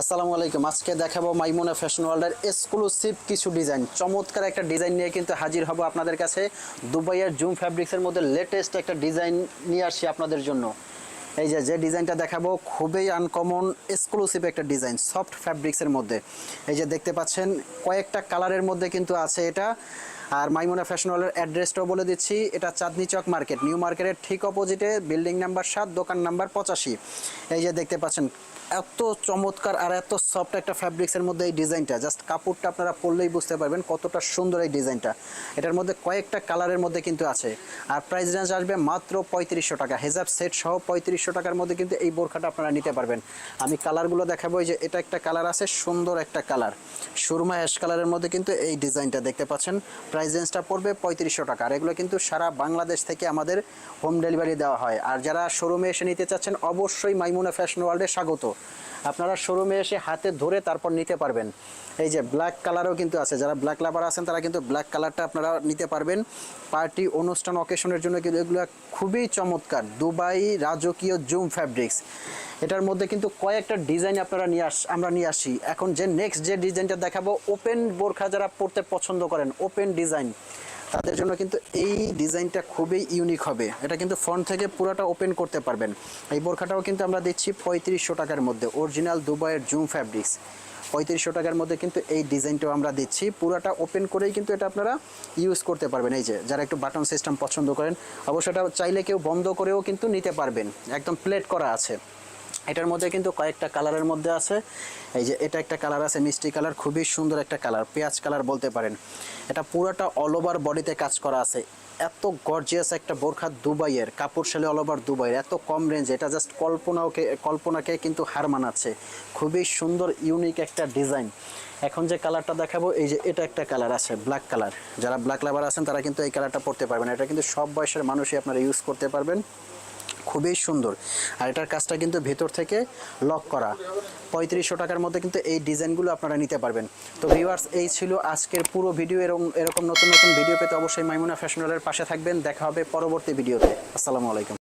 আসসালামু আলাইকুম। আজকে দেখাবো মাইমুনা ফ্যাশন ওয়ার্ল্ডের এক্সক্লুসিভ কিছু ডিজাইন, চমৎকার একটা ডিজাইন নিয়ে কিন্তু হাজির হব আপনাদের কাছে। দুবাইয়ের জুম ফ্যাব্রিক্সের মধ্যে লেটেস্ট একটা ডিজাইন নিয়ে আসছি আপনাদের জন্য। এই যে ডিজাইনটা দেখাবো খুবই আনকমন এক্সক্লুসিভ একটা ডিজাইন সফট ফ্যাব্রিক্সের মধ্যে। এই যে দেখতে পাচ্ছেন কয়েকটা কালারের মধ্যে কিন্তু আছে এটা। আর মাইমুনা ফ্যাশন ওয়ার্ল্ডের অ্যাড্রেসটাও বলে দিচ্ছি, এটা চাঁদনি চক মার্কেট, নিউ মার্কেটের ঠিক অপোজিটে, বিল্ডিং নাম্বার 7, দোকান নাম্বার 85। এই যে দেখতে পাচ্ছেন এত চমৎকার আর এত সফট একটা ফ্যাব্রিক্সের মধ্যে এই ডিজাইনটা, জাস্ট কাপড়টা আপনারা পরলেই বুঝতে পারবেন কতটা সুন্দর এই ডিজাইনটা। এটার মধ্যে কয়েকটা কালারের মধ্যে কিন্তু আছে। আর প্রাইস রেঞ্জ আসবে মাত্র 3500 টাকা, হেজাব সেট সহ 3500 টাকার মধ্যে কিন্তু এই বোরখাটা আপনারা নিতে পারবেন। আমি কালারগুলো দেখাবো। এই যে এটা একটা কালার আছে, সুন্দর একটা কালার, সুরমা অ্যাশ কালারের মধ্যে কিন্তু এই ডিজাইনটা দেখতে পাচ্ছেন। প্রাইস রেঞ্জটা পড়বে 3500 টাকা। আর এগুলো কিন্তু সারা বাংলাদেশ থেকে আমাদের হোম ডেলিভারি দেওয়া হয়। আর যারা শোরুমে এসে নিতে চাচ্ছেন অবশ্যই মাইমুনা ফ্যাশন ওয়ার্ল্ডে স্বাগত। আপনারা শোরুমে এসে হাতে ধরে তারপর নিতে পারবেন। এই যে ব্ল্যাক কালারও কিন্তু আছে, যারা ব্ল্যাক লাভার আছেন তারা কিন্তু ব্ল্যাক কালারটা আপনারা নিতে পারবেন। পার্টি, অনুষ্ঠান, অকেশনের জন্য কিন্তু এগুলো খুবই চমৎকার। দুবাই রাজকীয় জুম ফ্যাব্রিক্স, এটার মধ্যে কিন্তু কয়েকটা ডিজাইন আপনারা আমরা নিয়ে আসি। এখন যে নেক্সট যে ডিজাইনটা দেখাবো, ওপেন বোরখা যারা পরতে পছন্দ করেন, ওপেন ডিজাইন, তাদের জন্য কিন্তু এই ডিজাইনটা খুবই ইউনিক হবে। এটা কিন্তু ফ্রন্ট থেকে পুরোটা ওপেন করতে পারবেন। এই বোরখাটাও কিন্তু আমরা দিচ্ছি 3500 টাকার মধ্যে, অরিজিনাল দুবাইয়ের জুম ফ্যাব্রিক্স। 3500 টাকার মধ্যে কিন্তু এই ডিজাইনটাও আমরা দিচ্ছি, পুরোটা ওপেন করেই কিন্তু এটা আপনারা ইউজ করতে পারবেন। এই যে যারা একটু বাটন সিস্টেম পছন্দ করেন, অবশ্যই এটা চাইলে কেউ বন্ধ করেও কিন্তু নিতে পারবেন, একদম প্লেট করা আছে। এটার মধ্যে কিন্তু কয়েকটা কালারের মধ্যে আছে। এই যে এটা একটা কালার আছে, মিষ্টি কালার, খুবই সুন্দর একটা কালার, পেঁয়াজ কালার বলতে পারেন। এটা পুরোটা অল ওভার বডিতে কাজ করা আছে। এত গর্জিয়াস একটা বোরখা, দুবাইয়ের কাপড় শালে অল ওভার দুবাইয়ের, এত কম রেঞ্জ, এটা জাস্ট কল্পনাকে কিন্তু হার মানাচ্ছে। খুবই সুন্দর ইউনিক একটা ডিজাইন। এখন যে কালারটা দেখাবো, এই যে এটা একটা কালার আছে, ব্ল্যাক কালার। যারা ব্ল্যাক লাভার আছেন তারা কিন্তু এই কালারটা পরতে পারবেন। এটা কিন্তু সব বয়সের মানুষই আপনারা ইউজ করতে পারবেন, খুবই সুন্দর। আর এটার কাজটা কিন্তু ভেতর থেকে লক করা। 3500 টাকার মধ্যে কিন্তু এই ডিজাইনগুলো আপনারা নিতে পারবেন। তো ভিউয়ার্স, এই ছিল আজকের পুরো ভিডিও। এরকম নতুন নতুন ভিডিও পেতে অবশ্যই মাইমুনা ফ্যাশন ওয়ার্ল্ডের পাশে থাকবেন। দেখা হবে পরবর্তী ভিডিওতে। আসসালামু আলাইকুম।